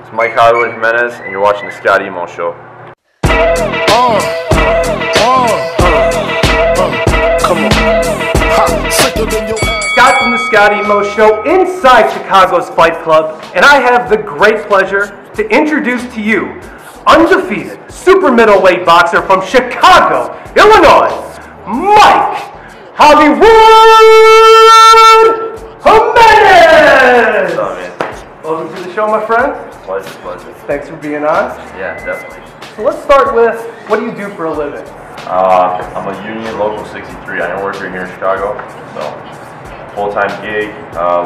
It's Mike Hollywood Jimenez, and you're watching the Scott Emo Show. Come on. Scott from the Scott Emo Show inside Chicago's Fight Club, and I have the great pleasure to introduce to you undefeated super middleweight boxer from Chicago, Illinois, Mike Hollywood Jimenez! What's up, man? Welcome to the show, my friend. Pleasure. Thanks for being on. Yeah, definitely. So let's start with, what do you do for a living? I'm a union local 63. I work here in Chicago, so full-time gig,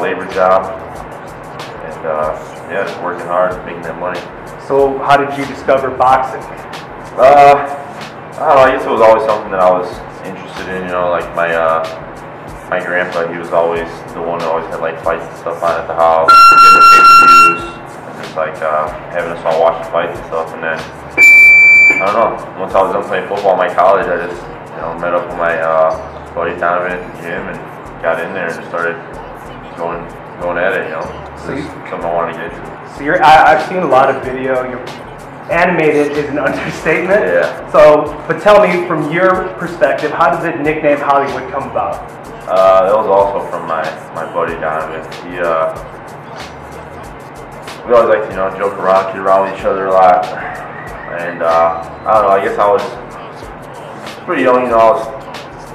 labor job, and yeah, just working hard, making that money. So how did you discover boxing? I don't know, I guess it was always something that I was interested in, you know, like my grandpa, he was always the one who always had like fights and stuff on at the house, getting the pay-per-views, and just like having us all watch the fights and stuff. And then, I don't know, once I was done playing football in my college, I just, you know, met up with my buddy Donovan at the gym and got in there and just started going at it, you know. So something I wanted to get into. So I've seen a lot of video. You're animated is an understatement. Yeah. So, but tell me from your perspective, how did the nickname Hollywood come about? That was also from my buddy Donovan. We always like to, you know, joke around, kid around with each other a lot. And I don't know, I guess I was pretty young, you know, I was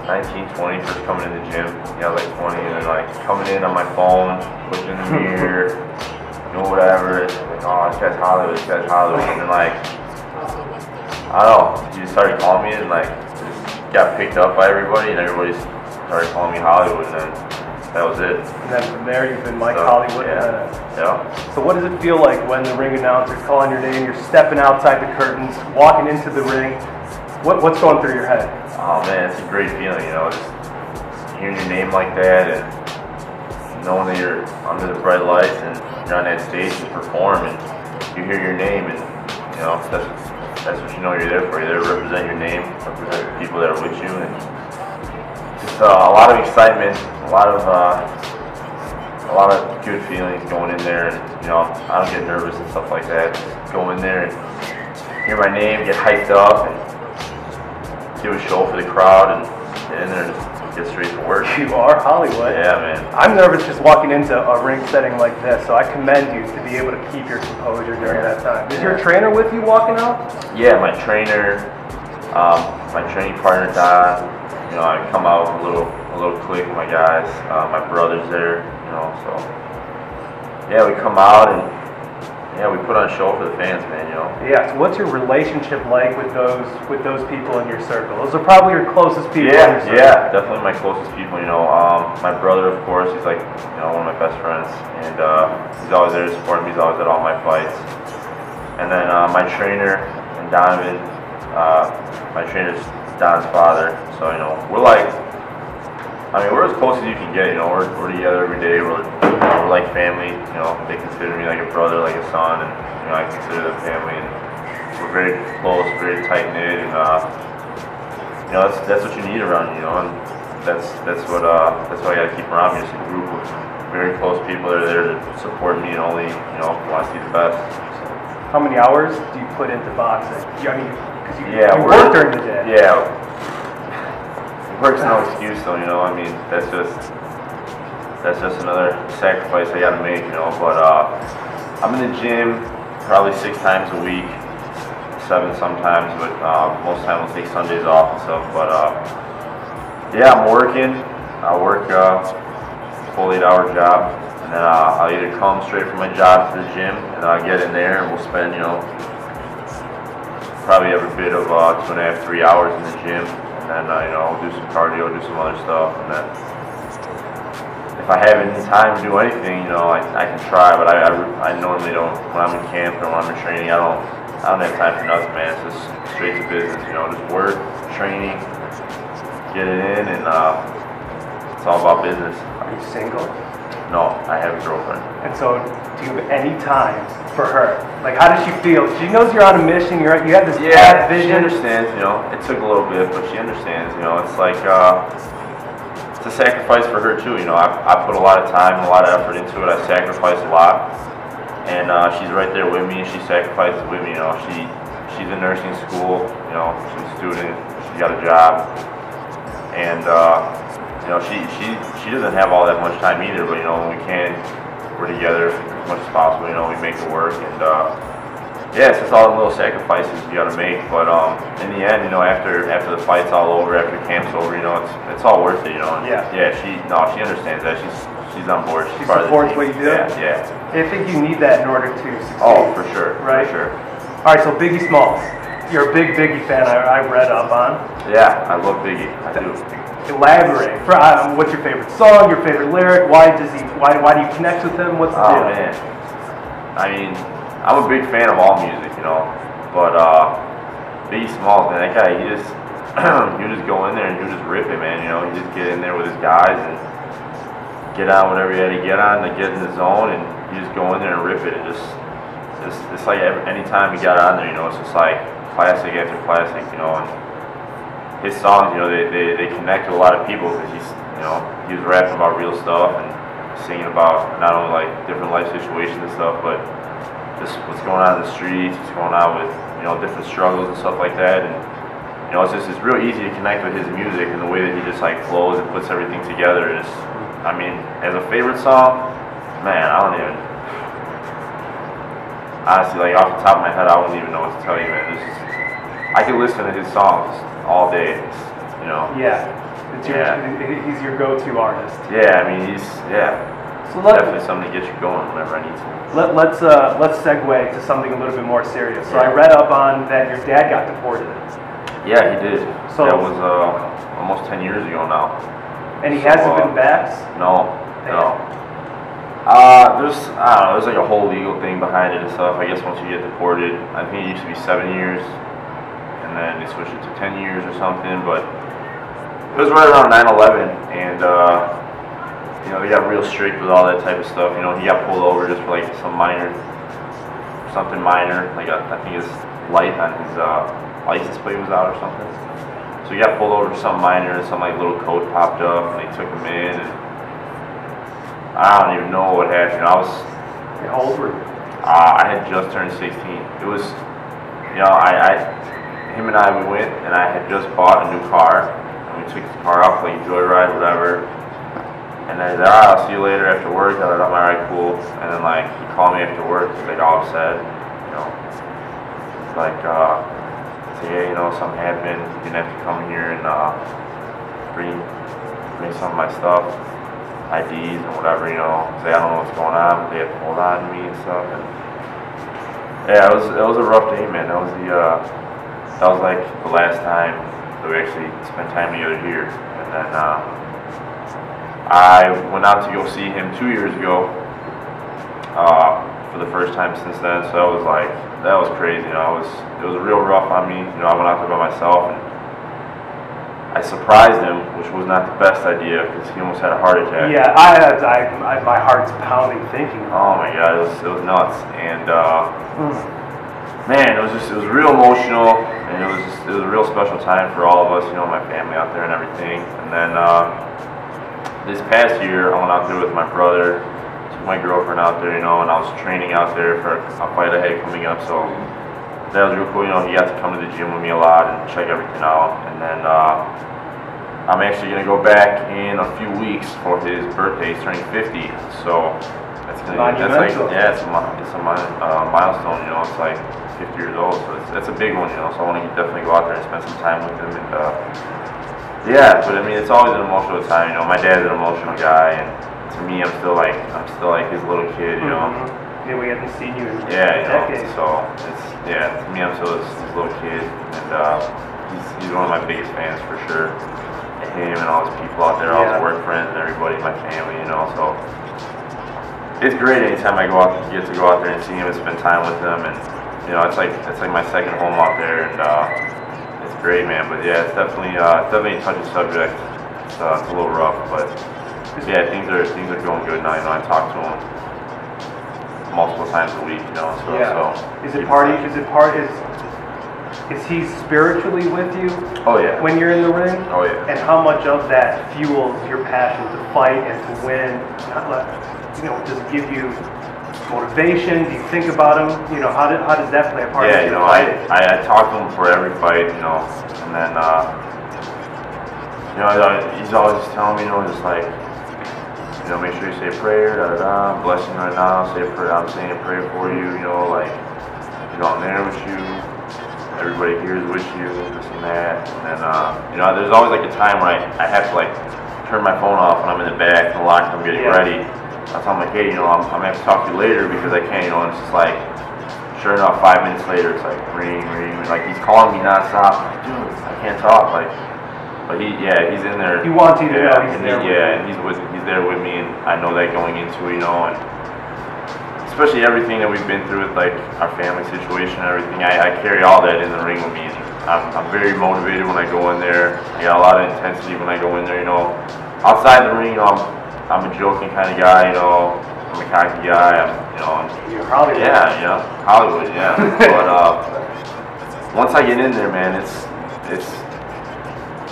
19, 20, first coming in the gym. Yeah, like 20, and then like coming in on my phone, looking in the mirror, doing whatever. Like, oh, this guy's Hollywood, And then like, I don't know, he just started calling me and like, just got picked up by everybody, and everybody started calling me Hollywood, and then that was it. And then from there, you've been Mike Hollywood. Yeah. So what does it feel like when the ring announcer's calling your name, you're stepping outside the curtains, walking into the ring? What's going through your head? Oh man, it's a great feeling, you know, just hearing your name like that and knowing that you're under the bright lights and you're on that stage to perform and you hear your name, and you know, that's what you know you're there for. You're there to represent your name, represent the people that are with you, and just a lot of excitement, a lot of good feelings going in there. And you know, I don't get nervous and stuff like that. Just go in there and hear my name, get hyped up, and give a show for the crowd, and get in there and just get straight to work. You are Hollywood. Yeah, man. I'm nervous just walking into a ring setting like this, so I commend you to be able to keep your composure during that time. Is your trainer with you walking out? Yeah, my trainer, my training partner Don. You know, I come out with a little clique with my guys. My brother's there. You know, so yeah, we come out and yeah, we put on a show for the fans, man. You know. Yeah. So what's your relationship like with those people in your circle? Those are probably your closest people. Yeah, yeah, definitely my closest people. You know, my brother, of course, he's like, you know, one of my best friends, and he's always there to support me. He's always at all my fights. And then my trainer and Donovan, my trainer's Don's father. So you know, we're like, I mean, we're as close as you can get. You know, we're together every day. We're like family. You know, they consider me like a brother, like a son, and you know, I consider them family. And we're very close, very tight knit, and you know, that's what you need around you. You know, and that's what I gotta keep around me. Just a group of very close people that are there to support me and only, you know, want to see the best. So. How many hours do you put into boxing? I mean, because you work during the day. Yeah. Work's no excuse, though. You know, I mean, that's just another sacrifice I gotta make, you know. But I'm in the gym probably 6 times a week, 7 sometimes, but most time I'll take Sundays off and stuff. But yeah, I'm working. I work a full 8-hour job, and then I'll either come straight from my job to the gym, and I'll get in there, and we'll spend, you know, probably every bit of 2.5, 3 hours in the gym. And you know, do some cardio, do some other stuff, and then if I have any time to do anything, you know, I can try, but I normally don't. When I'm in camp or when I'm in training, I don't have time for nothing, man. It's just straight to business, you know, just work, training, get it in, and it's all about business. Are you single? No, I have a girlfriend. And so, do you have any time for her? Like, how does she feel? She knows you're on a mission. You have this bad vision. She understands. You know, it took a little bit, but she understands. You know, it's like it's a sacrifice for her too. You know, I put a lot of time, a lot of effort into it. I sacrifice a lot, and she's right there with me. She sacrifices with me. You know, she's in nursing school. You know, she's a student. She's got a job, and you know, she doesn't have all that much time either. But you know, when we can, we're together as much as possible. You know, we make it work, and yeah, it's just all the little sacrifices you gotta make. But in the end, you know, after the fight's all over, after the camp's over, you know, it's all worth it. You know. And yeah. She understands that. She's on board. She supports what you do. Yeah. I think you need that in order to succeed. Oh, for sure. Right. For sure. All right. So Biggie Smalls, you're a big Biggie fan. I read up on. Yeah, I love Biggie. I do. Elaborate. What's your favorite song? Your favorite lyric? Why do you connect with him? What's the deal? Oh man. I mean, I'm a big fan of all music, you know, but Biggie Smalls, man, that guy, he would just go in there and he would just rip it, man. You know, he just get in there with his guys and get on whatever he had to get on to get in the zone, and you just go in there and rip it. And it's like any time he got on there, you know, it's just like classic after classic, you know. And his songs, you know, they connect with a lot of people because he was rapping about real stuff and singing about not only like different life situations and stuff, but just what's going on in the streets, what's going on with, you know, different struggles and stuff like that. And you know, it's real easy to connect with his music and the way that he just like flows and puts everything together. I mean, as a favorite song, man, I don't even, honestly, like off the top of my head, I wouldn't even know what to tell you, man. I could listen to his songs all day, you know. Yeah. He's your go-to artist. Yeah, I mean, so definitely something to get you going whenever I need to. Let's segue to something a little bit more serious. So I read up on that your dad got deported. Yeah, he did. So that was almost 10 years ago now. And he hasn't been back? No. There's like a whole legal thing behind it and stuff. I guess once you get deported, I think it used to be 7 years, and then they switched it to 10 years or something. But it was right around 9/11, and you know, they got real strict with all that type of stuff. You know, he got pulled over just for like something minor. Like I think his light on his license plate was out or something. So he got pulled over for something minor, and some like little code popped up, and they took him in. And I don't even know what happened. How old were you? I had just turned 16. It was, you know, him and I, we went, and I had just bought a new car, and we took the car out for like a joyride, whatever. And then he's like, all right, I'll see you later after work. I was like, all right, cool. And then like he called me after work. He's like all upset, you know. It's like, yeah, you know, something happened. You're gonna have to come here and bring some of my stuff, IDs and whatever, you know. Say I don't know what's going on, but they have to hold on to me and stuff. And yeah, it was a rough day, man. That was like the last time that we actually spent time together here. And then I went out to go see him 2 years ago for the first time since then. So that was crazy. You know, it was real rough on me. You know, I went out there by myself and I surprised him, which was not the best idea because he almost had a heart attack. Yeah, my heart's pounding thinking. Oh my God, it was nuts. And man, it was real emotional, and it was a real special time for all of us. You know, my family out there and everything. And then this past year, I went out there with my brother, took my girlfriend out there, you know, and I was training out there for a fight I had coming up, so that was real cool. You know, he got to come to the gym with me a lot and check everything out. And then I'm actually going to go back in a few weeks for his birthday. He's turning 50, so it's a milestone, you know. It's like 50 years old, so that's a big one, you know, so I want to definitely go out there and spend some time with him. And yeah, but I mean, it's always an emotional time, you know. My dad's an emotional guy, and to me, I'm still like his little kid, you know. Yeah, we haven't seen you in decades. So to me, I'm still his little kid, and he's one of my biggest fans for sure. Him and all his people out there, all his work friends and everybody, my family, you know. So it's great anytime I get to go out there and see him and spend time with him, and you know, it's like my second home out there, and it's great, man. But yeah, it's definitely a touchy subject. It's a little rough, but yeah, things are going good now. You know, I talk to him multiple times a week, you know. So is he spiritually with you? Oh yeah. When you're in the ring? Oh yeah. And how much of that fuels your passion to fight and to win? You know, does it give you motivation? Do you think about him? You know, how does that play a part? Yeah, you know, I talk to him for every fight, you know, and then you know, he's always just telling me, you know, just like, you know, make sure you say a prayer, I'm blessing right now, say a prayer, I'm saying a prayer for you, you know, like, you know, I'm there with you, everybody here is with you, this and that, and then, you know, there's always like a time where I have to like turn my phone off when I'm in the back in the locker room getting ready. So I'm like, hey, you know, I'm gonna have to talk to you later because I can't, you know, and it's just like, sure enough, 5 minutes later, it's like, ring, like he's calling me nonstop, I'm like, dude, I can't talk, like, but he's in there. He wants you to know he's there. And he's there with me, and I know that going into it, you know, and especially everything that we've been through with like our family situation and everything, I carry all that in the ring with me. And I'm very motivated when I go in there. I got a lot of intensity when I go in there, you know. Outside the ring, you know, I'm a joking kind of guy, you know. I'm a cocky guy. You're Hollywood. Yeah, you know, Hollywood, yeah. But once I get in there, man, it's a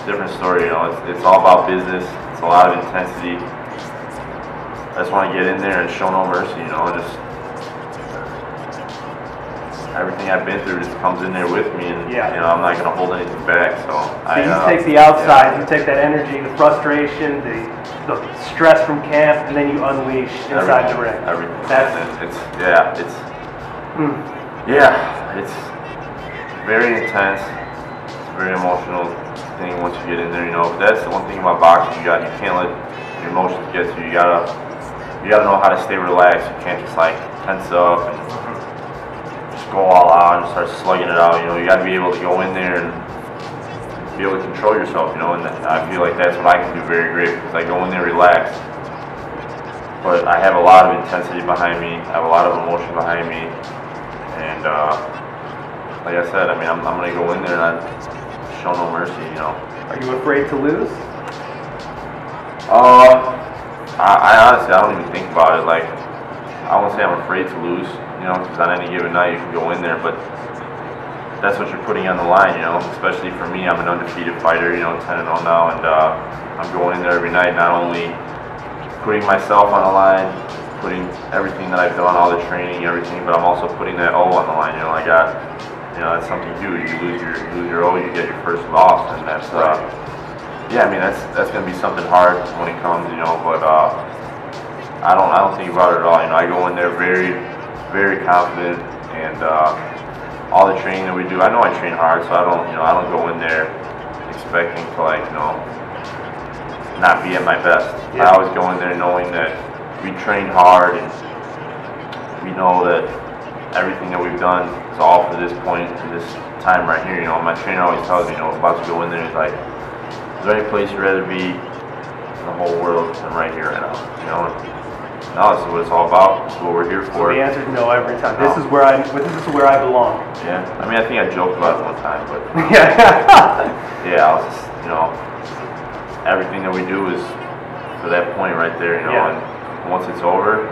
different story, you know. It's all about business. It's a lot of intensity. I just want to get in there and show no mercy, you know. Just everything I've been through just comes in there with me, and you know, I'm not going to hold anything back. So you take the outside, you take that energy, the frustration, the stress from camp, and then you unleash inside the ring. Everything. It's very intense. It's very emotional thing once you get in there, you know. But that's the one thing about boxing, you can't let your emotions get to you. You gotta know how to stay relaxed. You can't just like tense up and just go all out and start slugging it out. You know, you gotta be able to go in there and be able to control yourself, you know, and I feel like that's what I can do very great because I go in there relaxed. But I have a lot of intensity behind me, I have a lot of emotion behind me, and like I said, I mean, I'm gonna go in there and I show no mercy, you know. Are you afraid to lose? I honestly, I don't even think about it. Like, I won't say I'm afraid to lose, you know, because on any given night you can go in there, but that's what you're putting on the line, you know. Especially for me, I'm an undefeated fighter, you know, 10-0 now, and I'm going in there every night, not only putting myself on the line, putting everything that I've done, all the training, everything, but I'm also putting that O on the line. You know, that's something you do. You lose your O, you get your first loss, and that's yeah, I mean, that's gonna be something hard when it comes, you know. But I don't think about it at all. You know, I go in there very, very confident, and all the training that we do, I know I train hard, so I don't go in there expecting to, like, you know, not be at my best. I always go in there knowing that we train hard, and we know that everything that we've done is all for this point and this time right here. You know, my trainer always tells me, you know, about to go in there, he's like, is there any place you'd rather be in the whole world than right here right now? You know, no, this is what it's all about. This is what we're here for. The answer is no every time. No. This is where I belong. Yeah, I mean, I think I joked about it one time, but yeah, I was just, you know, everything that we do is for that point right there, you know, and once it's over,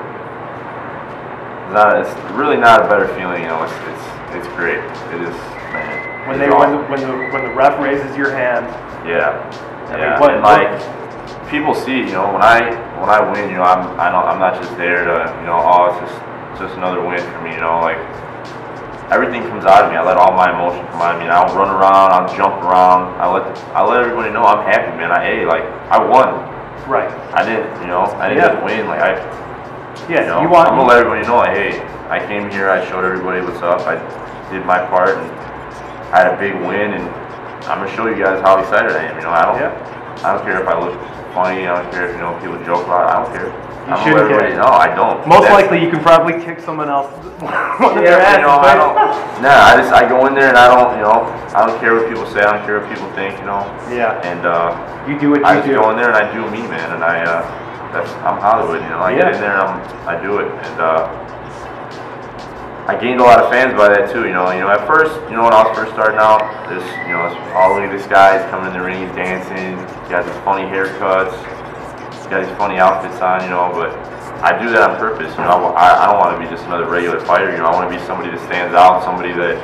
it's really not a better feeling, you know. It's great. It is, man. When the ref raises your hand. Yeah. I mean, and like, people see, you know, when I win, you know, I'm not just there to, you know, oh, it's just another win for me, you know. Like, everything comes out of me. I let all my emotion come out of me. And I'll run around, I'll jump around. I let everybody know I'm happy, man. I won. Right. I didn't just win. Like, yeah, you know, I'm gonna let everybody know, hey, I came here, I showed everybody what's up, I did my part, and I had a big win, and I'm gonna show you guys how excited I am. You know, I don't care if I look funny. I don't care if, you know, people joke about it. I don't care. You shouldn't care. No, I don't. Most likely, you can probably kick someone else. You know, I don't. Nah, I go in there and I don't care what people say. I don't care what people think. You know. Yeah. And you do what you do. I just go in there and I do me, man. And I'm Hollywood. You know, I get in there and I do it. And I gained a lot of fans by that too. You know, at first, you know, when I was first starting out, look at this guy, he's coming in the ring, he's dancing, he's got these funny haircuts, he's got these funny outfits on, you know, but I do that on purpose. You know, I don't want to be just another regular fighter. You know, I want to be somebody that stands out, somebody that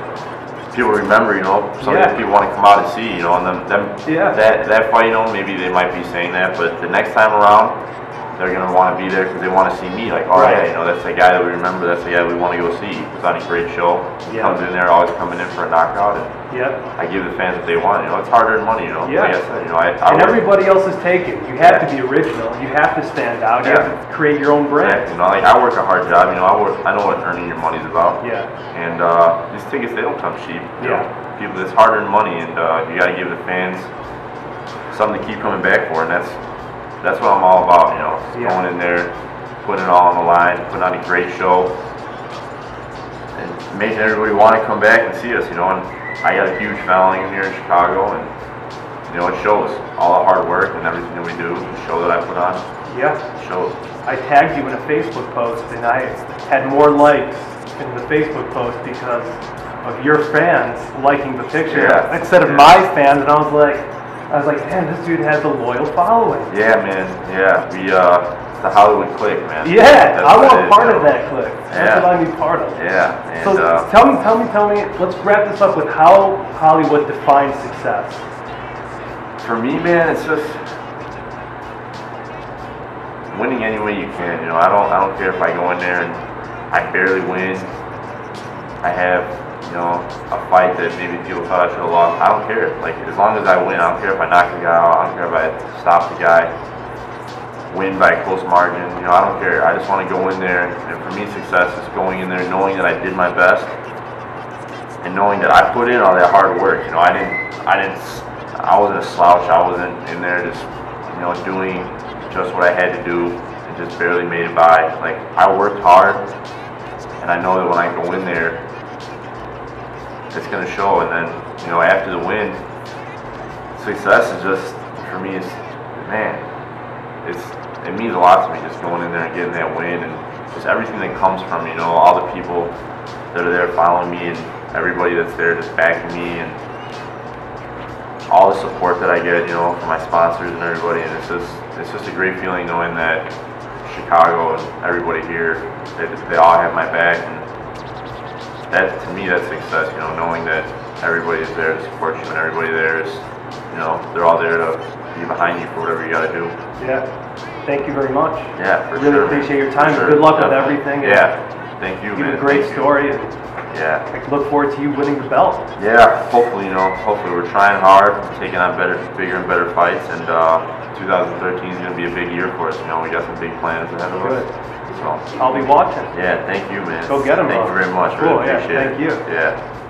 people remember. You know, somebody that people want to come out and see. You know, and that fight, you know, maybe they might be saying that, but the next time around, they're going to want to be there because they want to see me. Like, all right, you know, that's the guy that we remember. That's the guy we want to go see. It's on a great show. Comes in there, always coming in for a knockout, and I give the fans what they want. You know, it's harder than money. You know, like I said, you know, and everybody else is taken. You have to be original. You have to stand out. You have to create your own brand. You know, like I work a hard job. You know, I know what earning your money's about. And these tickets, they don't come cheap. You know, people, it's harder than money, and you got to give the fans something to keep coming back for, and that's what I'm all about, you know, going in there, putting it all on the line, putting on a great show, and making everybody want to come back and see us, you know. And I got a huge following here in Chicago, and you know, it shows all the hard work and everything that we do, the show that I put on. It shows. I tagged you in a Facebook post, and I had more likes in the Facebook post because of your fans liking the picture instead of my fans, and I was like, man, this dude has a loyal following. Yeah, man. Yeah, it's the Hollywood clique, man. Yeah, I want part of that clique. That's what I need part of. Yeah. And, so tell me. Let's wrap this up with how Hollywood defines success. For me, man, it's just winning any way you can. You know, I don't care if I go in there and I barely win. I have, you know, a fight that maybe people thought I should have lost. I don't care. Like, as long as I win, I don't care if I knock the guy out. I don't care if I stop the guy, win by a close margin. You know, I don't care. I just want to go in there, and for me, success is going in there knowing that I did my best, and knowing that I put in all that hard work. You know, I wasn't a slouch. I wasn't in there just, you know, doing just what I had to do and just barely made it by. Like, I worked hard, and I know that when I go in there, it's going to show. And then, you know, after the win, success is just, for me, it means a lot to me, just going in there and getting that win, and just everything that comes from, you know, all the people that are there following me, and everybody that's there just backing me, and all the support that I get, you know, from my sponsors and everybody. And it's just a great feeling knowing that Chicago and everybody here, they all have my back, and that, to me, that's success, you know, knowing that everybody is there to support you, and everybody there is, you know, they're all there to be behind you for whatever you got to do. Thank you very much. For really sure. Appreciate your time. Good luck with everything. Thank you, You man. have a great story, and I look forward to you winning the belt. Hopefully, you know, we're trying hard, taking on bigger and better fights, and 2013 is going to be a big year for us. You know, we got some big plans ahead of us. So I'll be watching. thank you, man. Go get them. Thank you very much. Cool. Really appreciate it. Thank you.